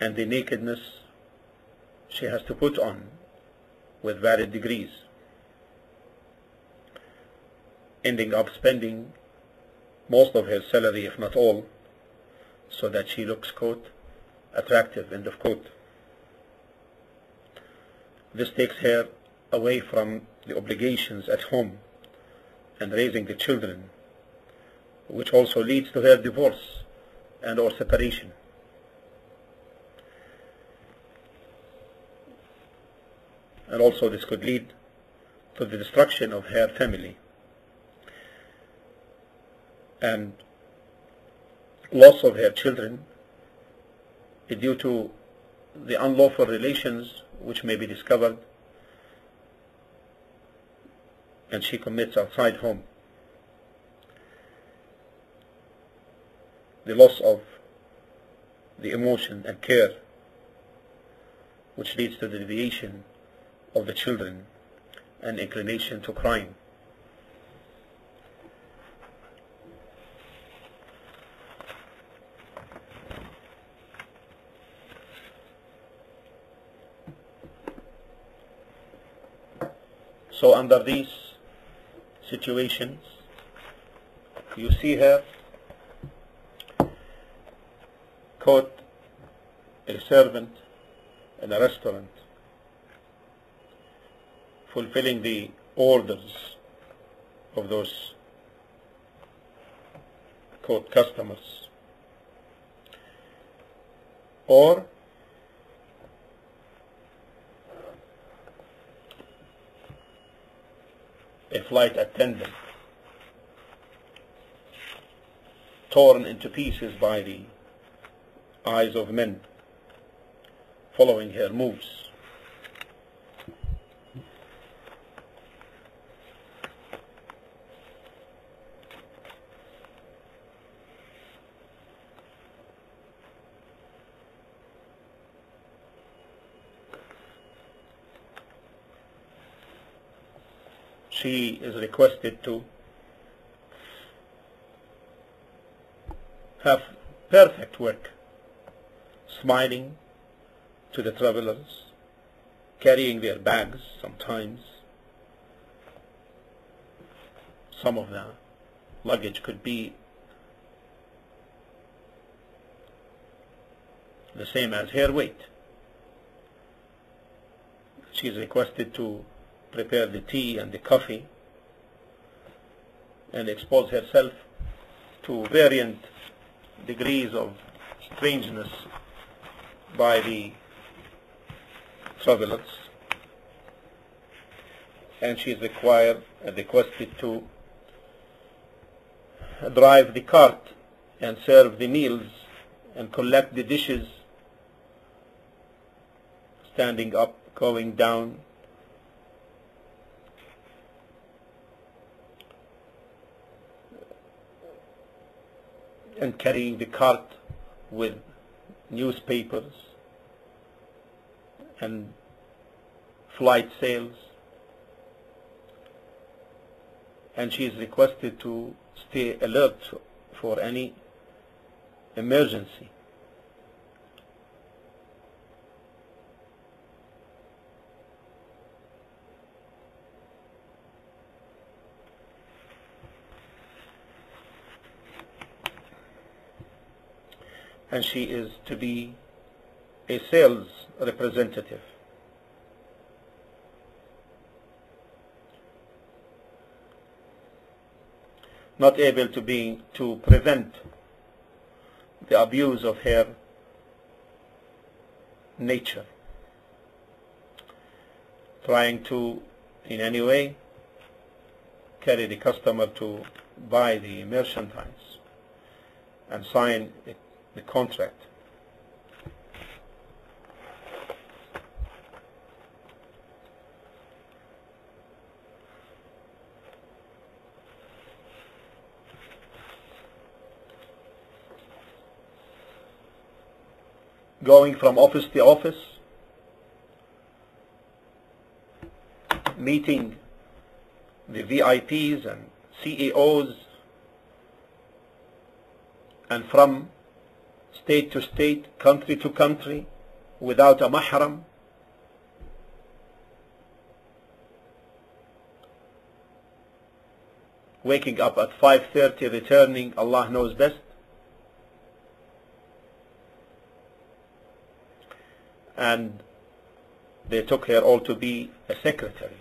and the nakedness she has to put on with varied degrees, ending up spending most of her salary, if not all, so that she looks, quote, attractive, end of quote. This takes her away from the obligations at home and raising the children, which also leads to her divorce and or separation. And also this could lead to the destruction of her family and loss of her children due to the unlawful relations which may be discovered and she commits outside home. The loss of the emotion and care, which leads to the deviation of the children and inclination to crime. So under these situations, you see her, quote, a servant in a restaurant, fulfilling the orders of those, quote, customers, or a flight attendant torn into pieces by the eyes of men following her moves. She is requested to have perfect work, smiling to the travelers, carrying their bags sometimes. Some of the luggage could be the same as her weight. She is requested to prepare the tea and the coffee and expose herself to variant degrees of strangeness by the travelers, and she is requested to drive the cart and serve the meals and collect the dishes, standing up, going down, and carrying the cart with newspapers and flight sales. And she is requested to stay alert for any emergency. And she is to be a sales representative. Not able to prevent the abuse of her nature, trying to in any way carry the customer to buy the merchandise and sign the contract. Going from office to office, meeting the VIPs and CEOs, and from state to state, country to country, without a mahram. Waking up at 5:30, returning, Allah knows best. And they took her all to be a secretary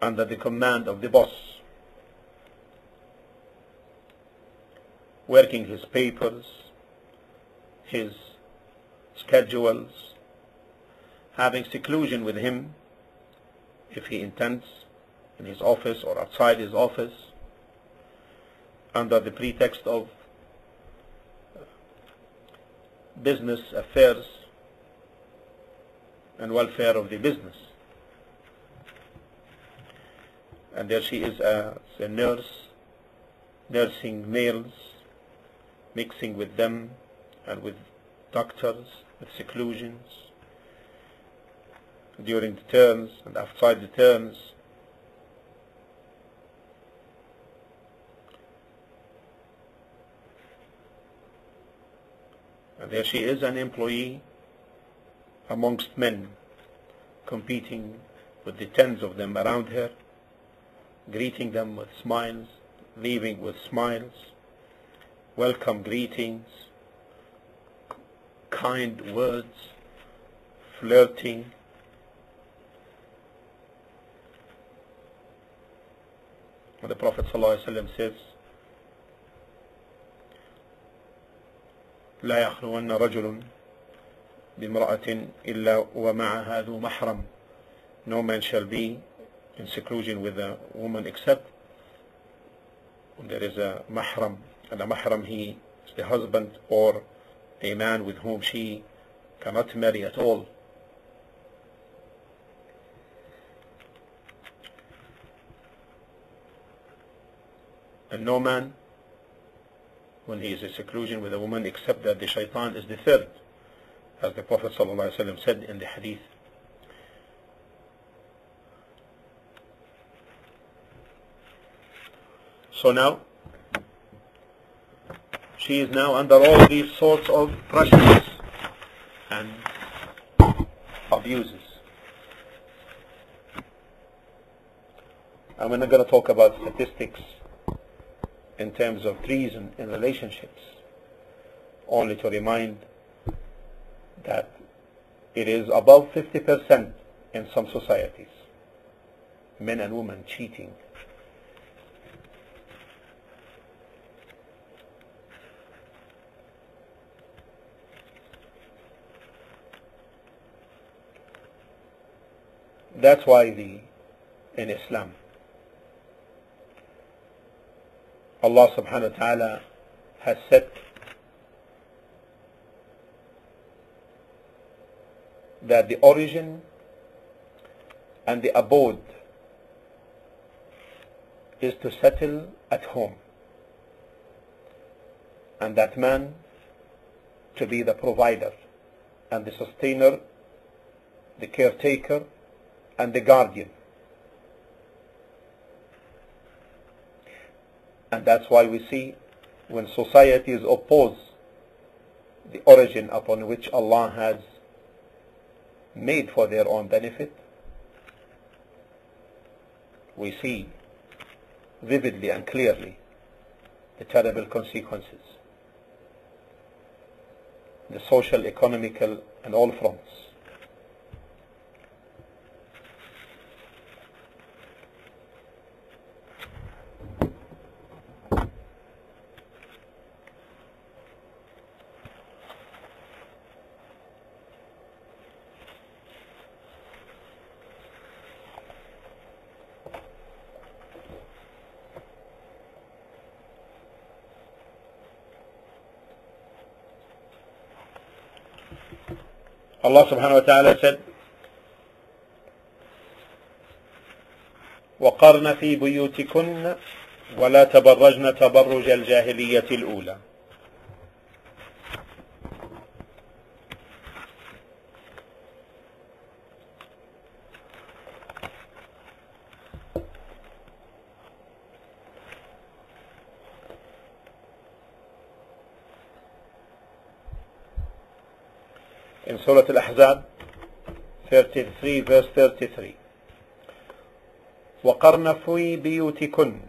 under the command of the boss, working his papers, his schedules, having seclusion with him if he intends, in his office or outside his office, under the pretext of business affairs and welfare of the business. And there she is as a nurse, nursing males, mixing with them and with doctors, with seclusions, during the terms and outside the terms. And there she is, an employee amongst men, competing with the tens of them around her, greeting them with smiles, leaving with smiles, welcome greetings, kind words, flirting. And the Prophet ﷺ says, لا يخلون رجل بامرأة إلا ومعها ذو محرم. No man shall be in seclusion with a woman except there is a mahram, and a mahram, he is the husband or a man with whom she cannot marry at all. And no man, when he is in seclusion with a woman, except that the shaitan is the third, as the Prophet ﷺ said in the hadith. So now, she is now under all these sorts of pressures and abuses. And we're not going to talk about statistics in terms of treason in relationships, only to remind that it is above 50% in some societies, men and women cheating. That's why in Islam, Allah subhanahu wa ta'ala has said that the origin and the abode is to settle at home, and that man to be the provider and the sustainer, the caretaker and the guardian. And that's why we see when societies oppose the origin upon which Allah has made for their own benefit, we see vividly and clearly the terrible consequences, the social, economical, and all fronts. Allah subhanahu wa ta'ala said, وَقَرْنَ فِي بُيُوتِكُنَّ وَلَا تَبَرَّجْنَ تَبَرُّجَ الْجَاهِلِيَّةِ الْأُولَى. in Surah Al-Ahzab 33 verse 33. وَقَرْنَ فِي بِيُوتِكُنْ.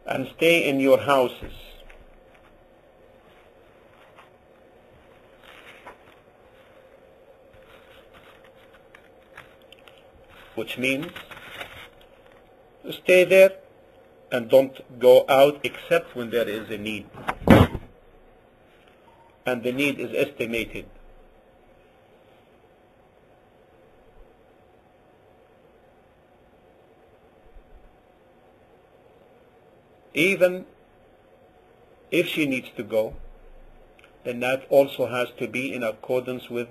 And stay in your houses. Which means stay there and don't go out except when there is a need. And the need is estimated. Even if she needs to go, then that also has to be in accordance with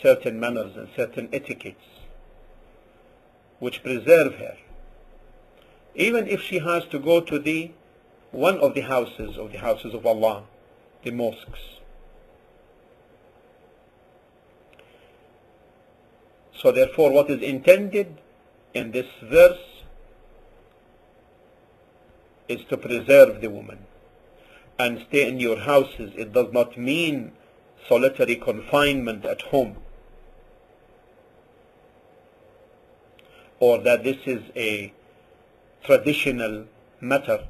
certain manners and certain etiquettes which preserve her. Even if she has to go to one of the houses of Allah, the mosques. So therefore, what is intended in this verse is to preserve the woman and stay in your houses. It does not mean solitary confinement at home, or that this is a traditional matter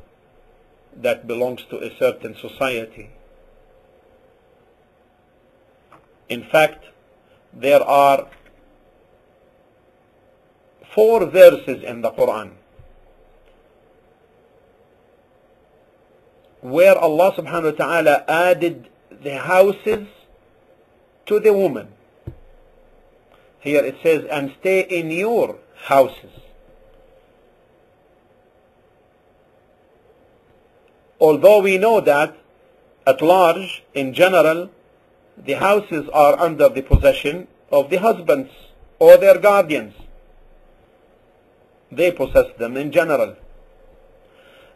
that belongs to a certain society. In fact, there are 4 verses in the Quran where Allah subhanahu wa ta'ala added the houses to the woman. Here it says, and stay in your houses. Although we know that at large, in general, the houses are under the possession of the husbands or their guardians. They possess them in general.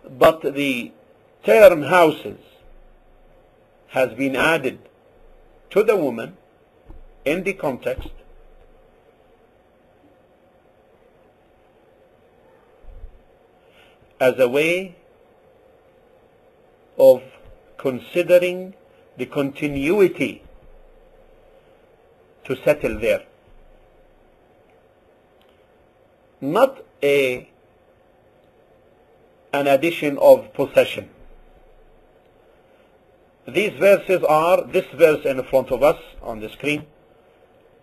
But the term houses has been added to the woman in the context as a way of considering the continuity to settle there, not an addition of possession. These verses are this verse in front of us on the screen,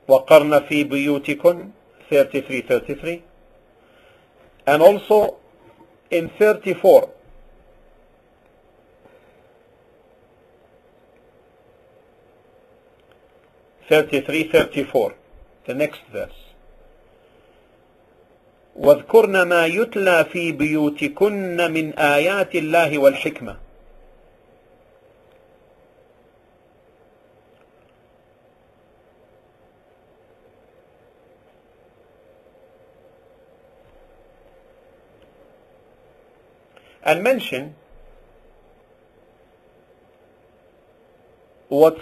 وَقَرْنَ فِي بُيُوتِكُنْ 33, and also in 34, the next verse, وَاذْكُرْنَ مَا يُتْلَى فِي بُيُوتِكُنَّ مِنْ آيَاتِ اللَّهِ وَالْحِكْمَةِ. And mention what's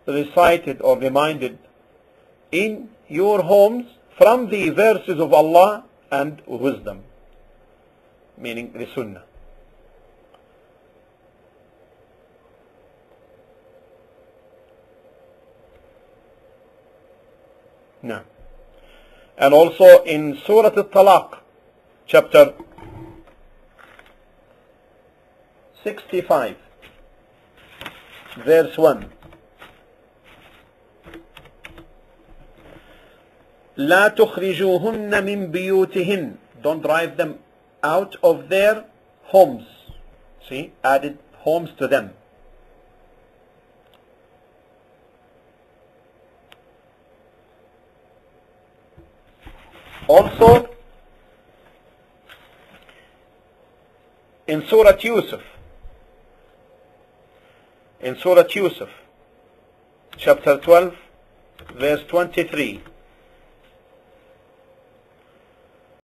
recited or reminded in your homes from the verses of Allah and wisdom, meaning the Sunnah. Now, and also in Surah Al-Talaq, chapter 65, verse 1. لا تخرجوهن من بيوتهن. Don't drive them out of their homes. See, added homes to them. Also, in Surah Yusuf, chapter 12, verse 23.